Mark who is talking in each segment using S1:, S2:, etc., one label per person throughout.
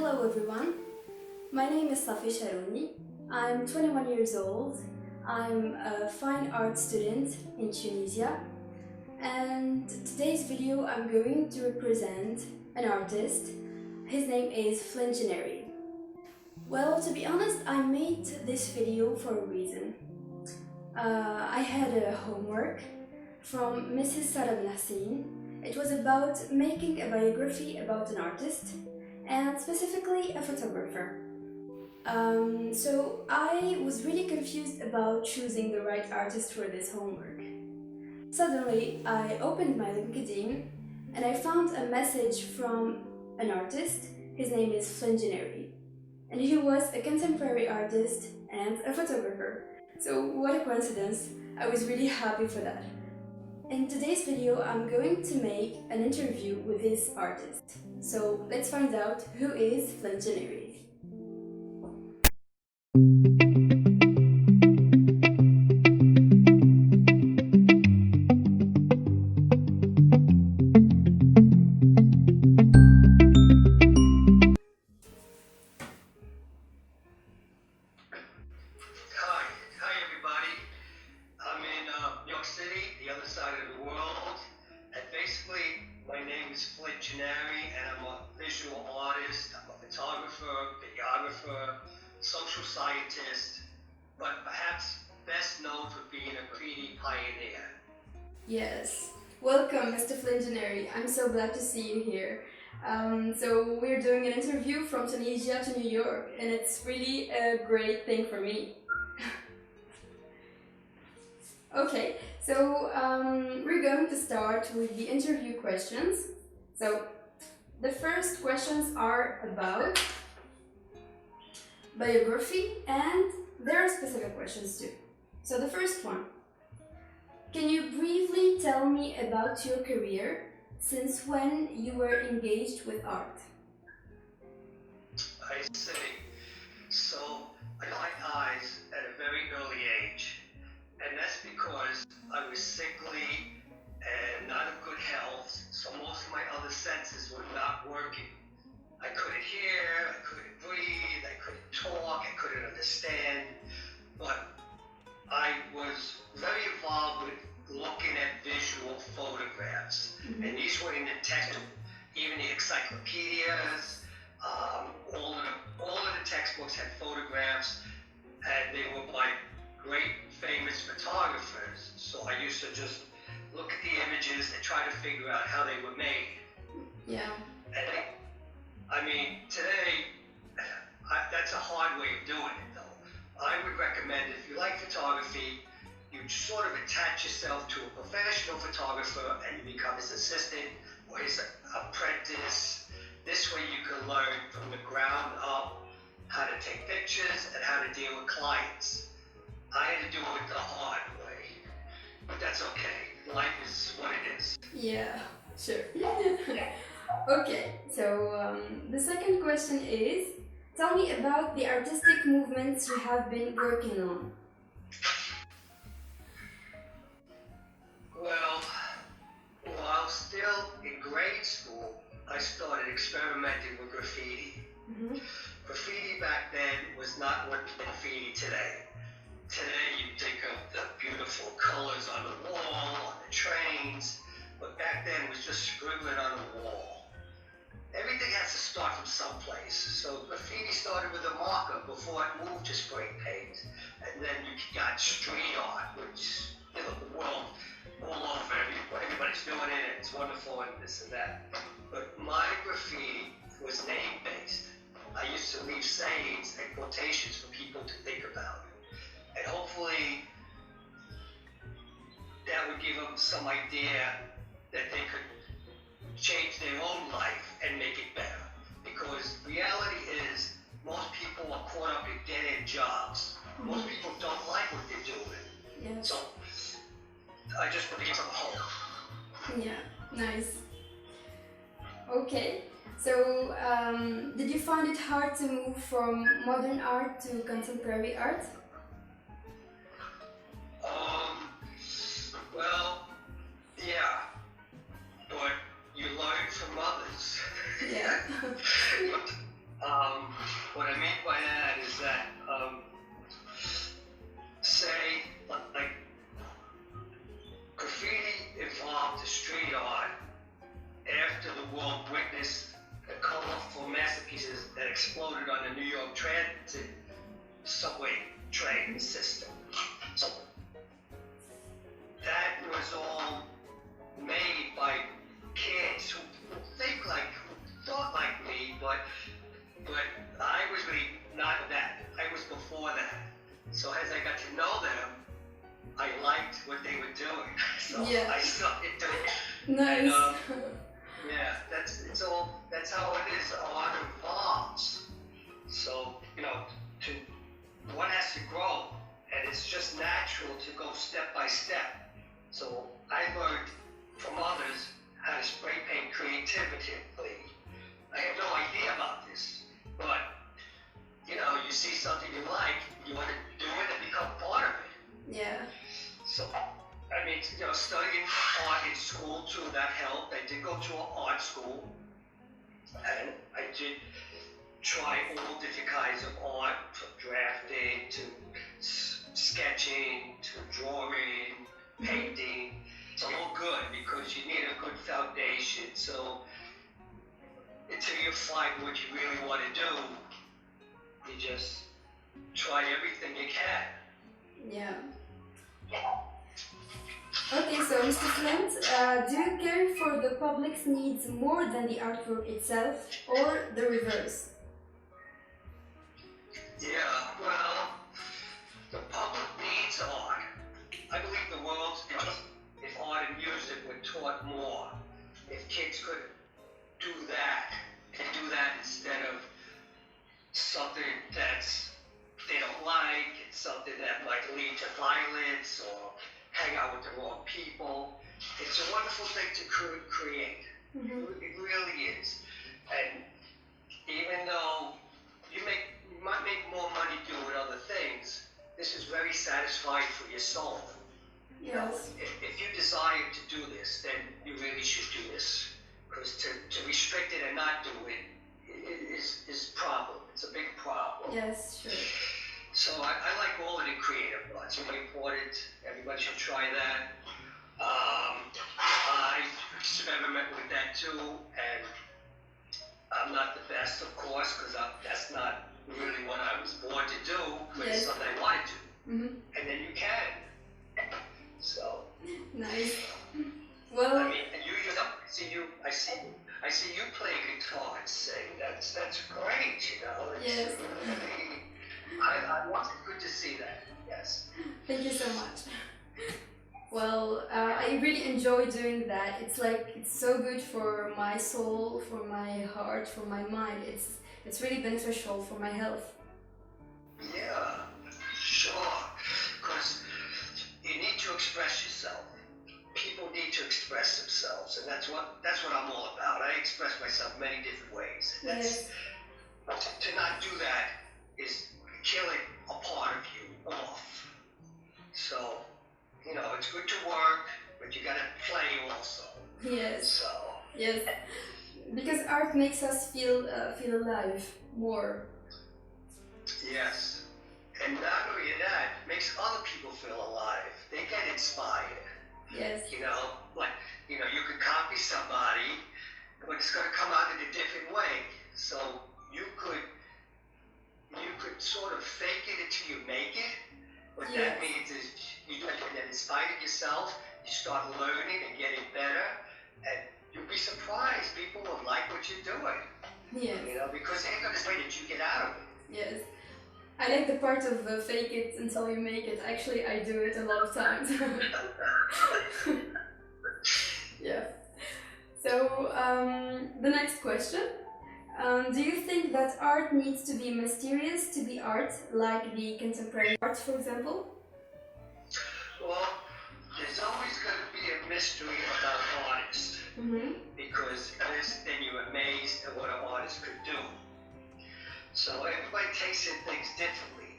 S1: Hello everyone, my name is Safa Charouni. I'm 21 years old. I'm a fine art student in Tunisia, and today's video I'm going to represent an artist. His name is Flint Gennari. Well, to be honest, I made this video for a reason. I had a homework from Mrs. Sarah Nassim. It was about making a biography about an artist, and specifically a photographer. So I was really confused about choosing the right artist for this homework. Suddenly, I opened my LinkedIn and I found a message from an artist. His name is Flint Gennari, and he was a contemporary artist and a photographer. So what a coincidence! I was really happy for that. In today's video, I'm going to make an interview with this artist. So let's find out who is Flint Gennari.
S2: Hi everybody. I'm in New York City, the other side of the world, and basically my name is Flint Gennari, and I'm a visual artist, I'm a photographer, videographer, social scientist, but perhaps best known for being a graffiti pioneer.
S1: Yes, welcome Mr. Flint Gennari. I'm so glad to see you here. So we're doing an interview from Tunisia to New York, and it's really a great thing for me. Okay, so we're going to start with the interview questions. So the first questions are about biography, and there are specific questions too. So the first one, can you briefly tell me about your career, since when you were engaged with art?
S2: I see. So I got eyes at a very early age, and that's because I was sickly and not in good health, so most of my other senses were not working. I couldn't hear, I couldn't breathe, I couldn't talk, I couldn't understand, but I was very involved with looking at visual photographs, and these were in the text, even the encyclopedias, all of the textbooks had photographs, and they were by great famous photographers. So I used to just look at the images and try to figure out how they were made.
S1: Yeah.
S2: And I mean, today, that's a hard way of doing it though. I would recommend, if you like photography, you sort of attach yourself to a professional photographer and you become his assistant or his apprentice. This way you can learn from the ground up how to take pictures and how to deal with clients. I had to do it the hard way, but that's okay. Life is what it is.
S1: Yeah, sure. Okay, so the second question is, tell me about the artistic movements you have been working on.
S2: Well, while still in grade school, I started experimenting with graffiti. Graffiti back then was not what graffiti today. Today you think of the beautiful colors on the wall, on the trains, but back then it was just scribbling on the wall. Everything has to start from someplace. So graffiti started with a marker before it moved to spray paint. And then you got street art, which, you know, the world all over, everybody's doing it, and it's wonderful and this and that. But my graffiti was name-based. I used to leave sayings and quotations for people to think about. And hopefully that would give them some idea that they could change their own life and make it better. Because reality is, most people are caught up in dead-end jobs. Most people don't like what they're doing.
S1: Yeah.
S2: So I just put it on hold.
S1: Yeah, nice. Okay, so did you find it hard to move from modern art to contemporary art?
S2: Well, yeah, but you learn from others.
S1: Yeah.
S2: exploded on the New York Transit subway train system. So that was all made by kids who think like, who thought like me, but I was really not that. I was before that. So as I got to know them, I liked what they were doing. So I started doing it.
S1: Nice.
S2: And, yeah, that's how it is. Art evolves. So, one has to grow, and it's just natural to go step by step. So I learned from others how to spray paint creatively. I have no idea about this, but you see something you like, you want to do it and become part of it.
S1: Yeah.
S2: So, studying art in school too, that helped. I did go to an art school, and I did try all different kinds of art, from drafting to sketching to drawing, painting. It's all good because you need a good foundation. So until you find what you really want to do, you just try everything you can.
S1: Yeah. Okay, so Mr. Flint, do you care for the public's needs more than the artwork itself, or the reverse?
S2: Yeah, well, the public needs art. I believe the world's if art and music were taught more, if kids could do that instead of something that's they don't like, it's something that might lead to violence or hang out with the wrong people. It's a wonderful thing to create. It really is. And even though you might make more money doing other things, this is very satisfying for your soul.
S1: Yes.
S2: If you desire to do this, then you really should do this. Because to restrict it and not do it is problem. It's a big problem.
S1: Yes, sure.
S2: So I like all of the creative arts. It's really important. Everybody should try that. I experiment with that too, and I'm not the best, of course, because that's not really what I was born to do, but it's something I want to do. And then you can. So.
S1: Nice. Well.
S2: I mean, and I see you play guitar and sing. That's great,
S1: Yes.
S2: Really, I want it. Good to see that. Yes.
S1: Thank you so much. Well, I really enjoy doing that. It's so good for my soul, for my heart, for my mind. It's really beneficial for my health.
S2: Yeah, sure. Because you need to express yourself. People need to express themselves, and that's what I'm all about. I express myself many different ways.
S1: Yes.
S2: To not do that is killing a part of you off. So, it's good to work, but you gotta play also.
S1: Yes.
S2: So.
S1: Yes. Because art makes us feel alive more.
S2: Yes. And not only that, it makes other people feel alive. They get inspired.
S1: Yes.
S2: You could copy somebody, but it's going to come out in a different way. So you could sort of fake it until you make it. What that means is you get inspired yourself, you start learning and getting better, and you'll be surprised. People will like what you're doing.
S1: Yes.
S2: Because they're going to say that you get out of it.
S1: Yes. I like the part of fake it until you make it. Actually, I do it a lot of times. Yeah. So, the next question. Do you think that art needs to be mysterious to be art, like the contemporary art, for example?
S2: Well, there's always going to be a mystery about artists. Because then you're amazed at what an artist could do. So everybody takes in things differently.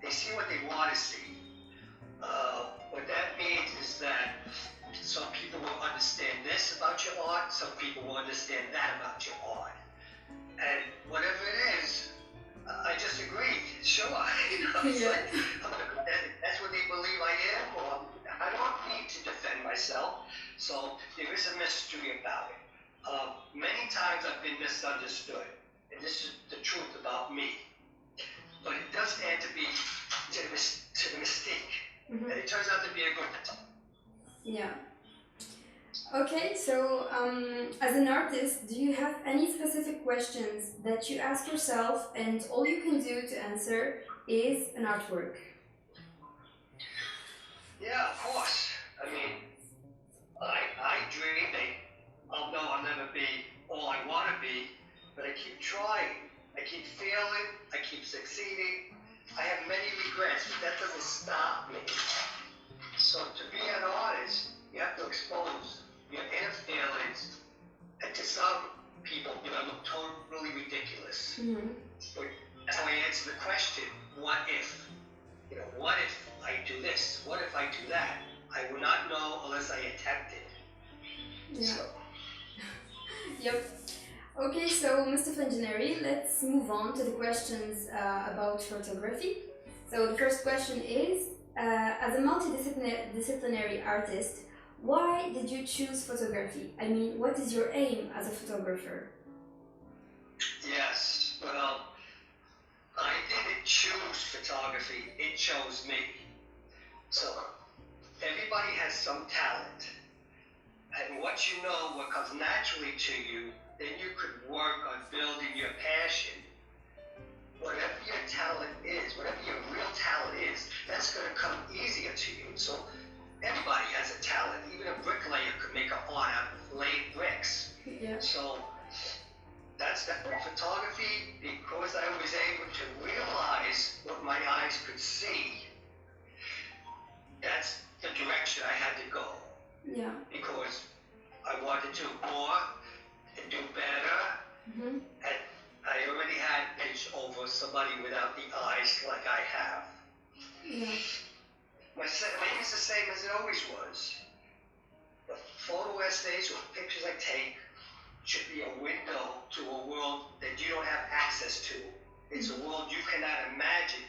S2: They see what they want to see. What that means is that some people will understand this about your art, some people will understand that about your art. And whatever it is, I just agree. Sure. That's what they believe I am, or I don't need to defend myself. So there is a mystery about it. Many times I've been misunderstood. And this is the the truth about me. But it does add to the mystique. And it turns out to be a good one.
S1: Yeah. Okay, so as an artist, do you have any specific questions that you ask yourself and all you can do to answer is an artwork?
S2: Yeah, of course. I mean, I dream I'll know I'll never be all I want to be, but I keep trying. I keep failing. I keep succeeding. I have many regrets, but that doesn't stop me. So to be an artist, you have to expose your inner feelings, and to some people, look totally ridiculous. But that's how I answer the question, what if? What if I do this? What if I do that? I will not know unless I attempt it.
S1: Yeah.
S2: So.
S1: Yep. Okay, so Mr. Flint Gennari, let's move on to the questions about photography. So the first question is, as a multidisciplinary artist, why did you choose photography? I mean, what is your aim as a photographer?
S2: Yes, well, I didn't choose photography, it chose me. So, everybody has some talent. And what comes naturally to you, then you could work on building your passion. Whatever your talent is, whatever your real talent is, that's going to come easier to you. So everybody has a talent. Even a bricklayer could make an art out of laying bricks.
S1: Yeah.
S2: So that's that. Photography, because I was able to realize what my eyes could see, that's the direction I had to go.
S1: Yeah.
S2: Because I wanted to do more and do better. And I already had edge over somebody without the eyes like I have.
S1: Yeah.
S2: My aim is the same as it always was. The photo essays or pictures I take should be a window to a world that you don't have access to. It's a world you cannot imagine.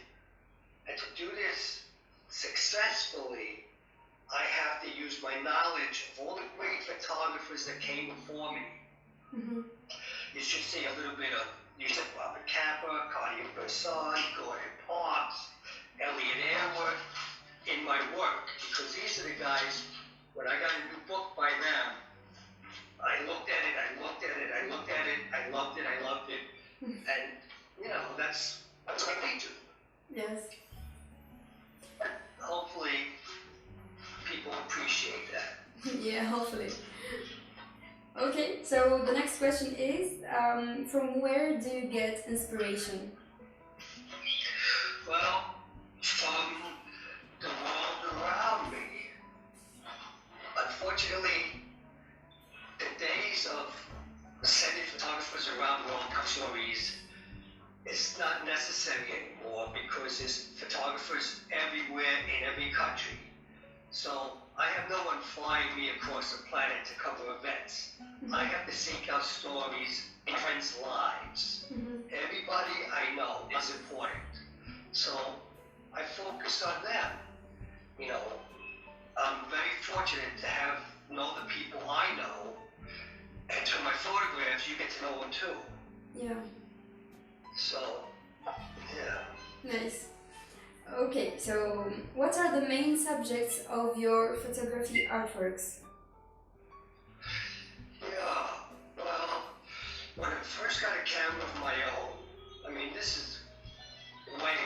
S2: And to do this successfully, I have to use my knowledge of all the great photographers that came before me. You should see a little bit of Robert Capa, Cartier-Bresson, Gordon Parks, Elliot Airwood in my work, because these are the guys, when I got a new book by them, I looked at it, I loved it, and that's what I do.
S1: Yes.
S2: Hopefully, people appreciate that.
S1: Yeah, hopefully. Okay, so the next question is, from where do you get inspiration?
S2: Well, from the world around me. Unfortunately, the days of sending photographers around the world to stories is not necessary anymore, because there's photographers everywhere in every country. So I have no one flying me across the planet to cover events. I have to seek out stories in friends' lives. Everybody I know is important. So I focus on them. I'm very fortunate to know the people I know, and through my photographs you get to know them too.
S1: Yeah.
S2: So, yeah.
S1: Nice. Okay, so what are the main subjects of your photography artworks?
S2: Yeah, well, when I first got a camera of my own, this is way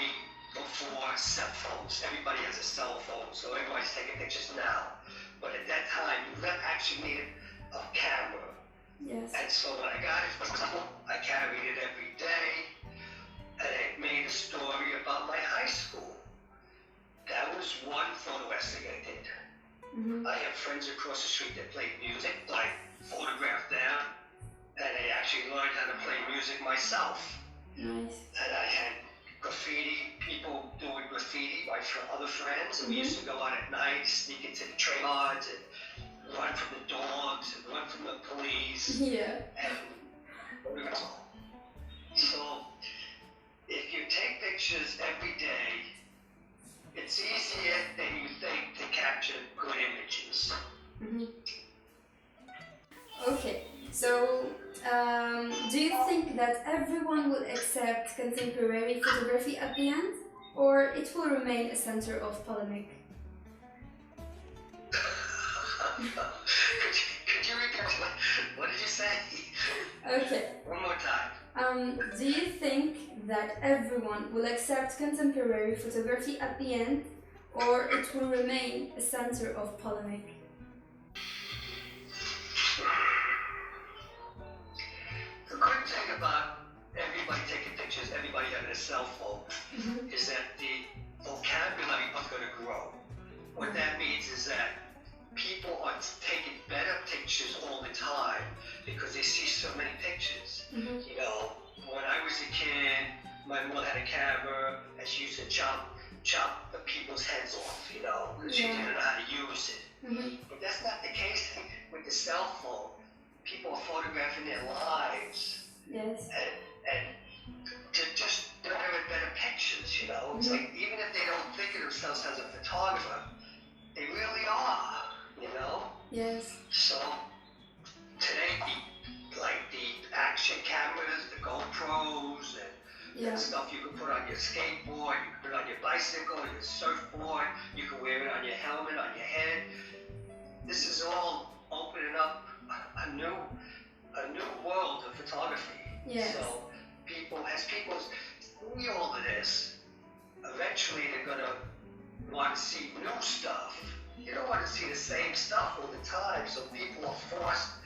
S2: before cell phones. Everybody has a cell phone, so everybody's taking pictures now. But at that time, you actually needed a camera.
S1: Yes.
S2: And so when I got it, I carried it every day, and it made a story about my high school. That was one photo essay I did. I have friends across the street that played music. I photographed them, and I actually learned how to play music myself.
S1: Nice.
S2: And I had graffiti, people doing graffiti, my other friends, and we used to go out at night, sneak into the train yards, and run from the dogs, and run from the police.
S1: Yeah.
S2: So, if you take pictures every day, it's easier than you think to capture good images.
S1: Okay, so do you think that every everyone will accept contemporary photography at the end, or it will remain a center of polemic?
S2: Could you repeat what did you say?
S1: Okay.
S2: One more time.
S1: Do you think that everyone will accept contemporary photography at the end, or it will remain a center of polemic?
S2: The good thing about everybody taking pictures, everybody having a cell phone, is that the vocabulary is going to grow. What that means is that people are taking better pictures all the time because they see so many pictures. You know, when I was a kid, my mother had a camera and she used to chop the people's heads off, you know, because she didn't know how to use it. But that's not the case with the cell phone. People are photographing their lives.
S1: Yes.
S2: And to just better pictures, you know. It's like, even if they don't think of themselves as a photographer, they really are, you know.
S1: Yes.
S2: So today, the action cameras, the GoPros, and stuff you can put on your skateboard, you can put it on your bicycle, your surfboard, you can wear it on your helmet, on your head. This is all opening up a new world of photography.
S1: Yes.
S2: So as people see all of this, eventually they're gonna want to see new stuff. You don't want to see the same stuff all the time, so people are forced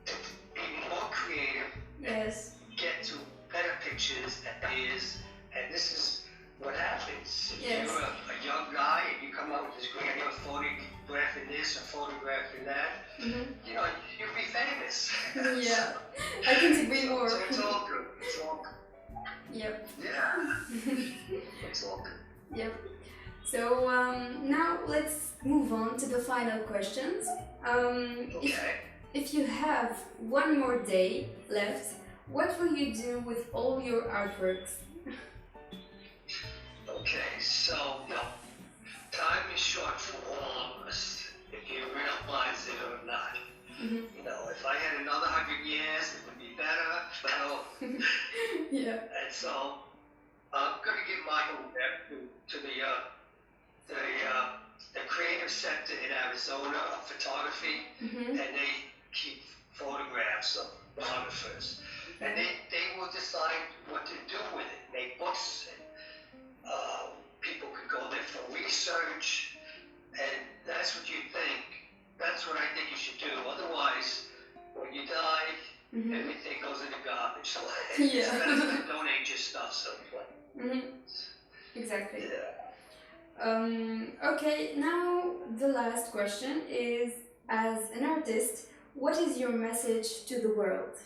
S2: to be more creative.
S1: Yes.
S2: Get to better pictures and ideas, and this is what happens. If
S1: Yes.
S2: you're a young guy and you come up with this great idea of photographing this or photographing that, you know, you'll be famous.
S1: Yeah, I couldn't agree more.
S2: So it's all good. It's all good.
S1: Yep.
S2: Yeah. It's all good.
S1: Yep. So now let's move on to the final questions.
S2: Okay.
S1: If you have one more day left, what will you do with all your artworks?
S2: Okay, so no, time is short for all of us, if you realize it or not. You know, if I had another 100 years, it would be better. But no.
S1: Yeah.
S2: And so I'm going to give my back to the Creative Center in Arizona of photography, and they keep photographs of photographers. And they will decide what to do with it, make books, and people could go there for research, and that's what you think. That's what I think you should do. Otherwise, when you die, everything goes in the garbage. So it's better to donate your stuff someplace.
S1: Exactly.
S2: Yeah.
S1: Okay, now the last question is, as an artist, what is your message to the world?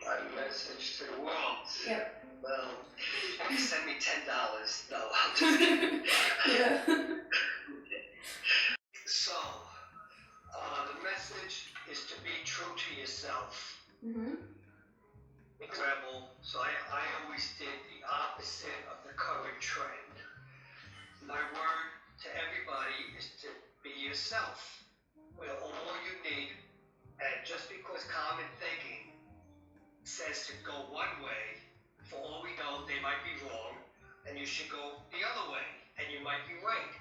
S2: My message to the world?
S1: Yep.
S2: Well, you send me $10. No, I'm just kidding.
S1: Yeah.
S2: So, the message is to be true to yourself. Rebel. So I always did the opposite of the current trend. My word to everybody is to be yourself. We're all unique, and just because common thinking says to go one way, for all we know, they might be wrong, and you should go the other way, and you might be right.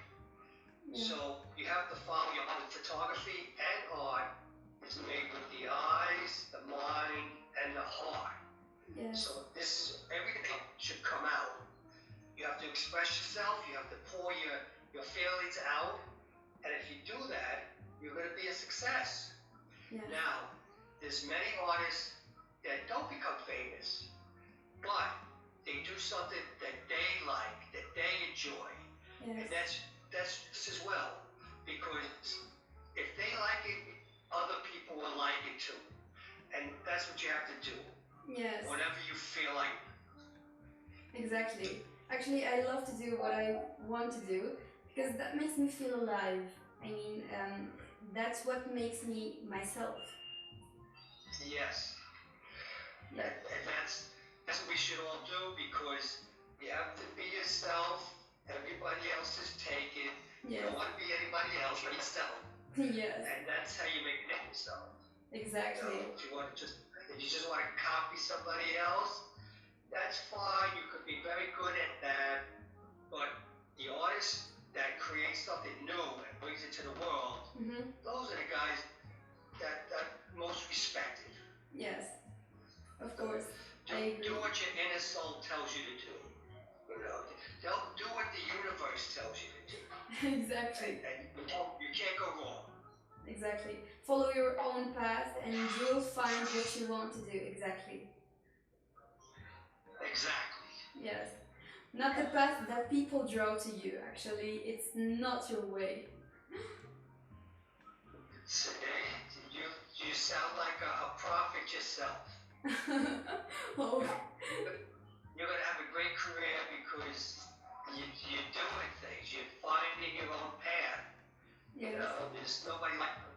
S2: So you have to follow your own. Photography and art is made with the eyes, the mind, and the heart. So everything should come out. You have to express yourself, you have to pour your feelings out, and if you do that, you're going to be a success. Now, there's many artists that don't become famous, but they do something that they like, that they enjoy. And that's just as well, because if they like it, other people will like it too. And that's what you have to do.
S1: Yes.
S2: Whatever you feel like.
S1: Exactly. Actually, I love to do what I want to do, because that makes me feel alive. I mean, that's what makes me myself. Yes.
S2: And that's what we should all do, because you have to be yourself. Everybody else is taken. You don't want to be anybody else but yourself.
S1: Yes.
S2: And that's how you make it yourself.
S1: Exactly.
S2: If you want to just and you just want to copy somebody else, that's fine. You could be very good at that, but the artist that creates something new and brings it to the world, those are the guys that most respected.
S1: Yes, of course.
S2: Do what your inner soul tells you to do. You know, don't do what the universe tells you to do.
S1: Exactly.
S2: And you can't go wrong.
S1: Exactly. Follow your own path and you'll find what you want to do. Exactly.
S2: Exactly.
S1: Yes. Not the path that people draw to you, actually. It's not your way.
S2: See, you sound like a prophet yourself.
S1: Oh.
S2: You're going to have a great career because you're doing things. You're finding your own path.
S1: Yes.
S2: You know, there's nobody like you.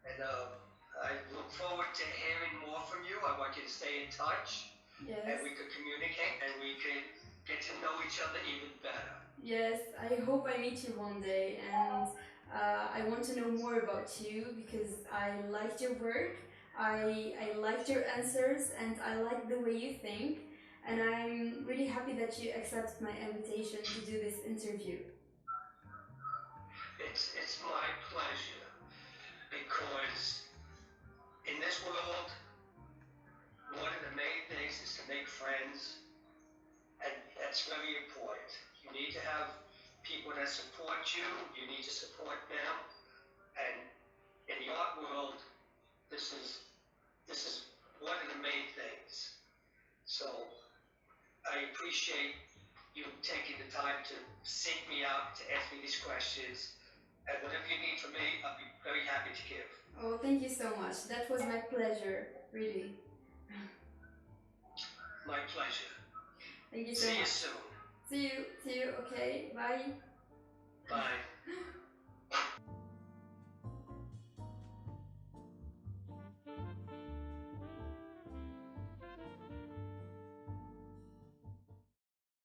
S2: And I look forward to hearing more from you. I want you to stay in touch.
S1: Yes.
S2: And we could communicate and we could get to know each other even better.
S1: Yes, I hope I meet you one day, and I want to know more about you because I liked your work, I liked your answers, and I like the way you think, and I'm really happy that you accepted my invitation to do this interview.
S2: It's my pleasure, because in this world, one of the main things is to make friends, and that's very important. You need to have people that support you, you need to support them, and in the art world, this is one of the main things. So I appreciate you taking the time to seek me out, to ask me these questions, and whatever you need from me, I'll be very happy to give.
S1: Oh, thank you so much. That was my pleasure, really.
S2: My pleasure.
S1: Thank you so much.
S2: See you soon.
S1: See you, okay, bye.
S2: Bye.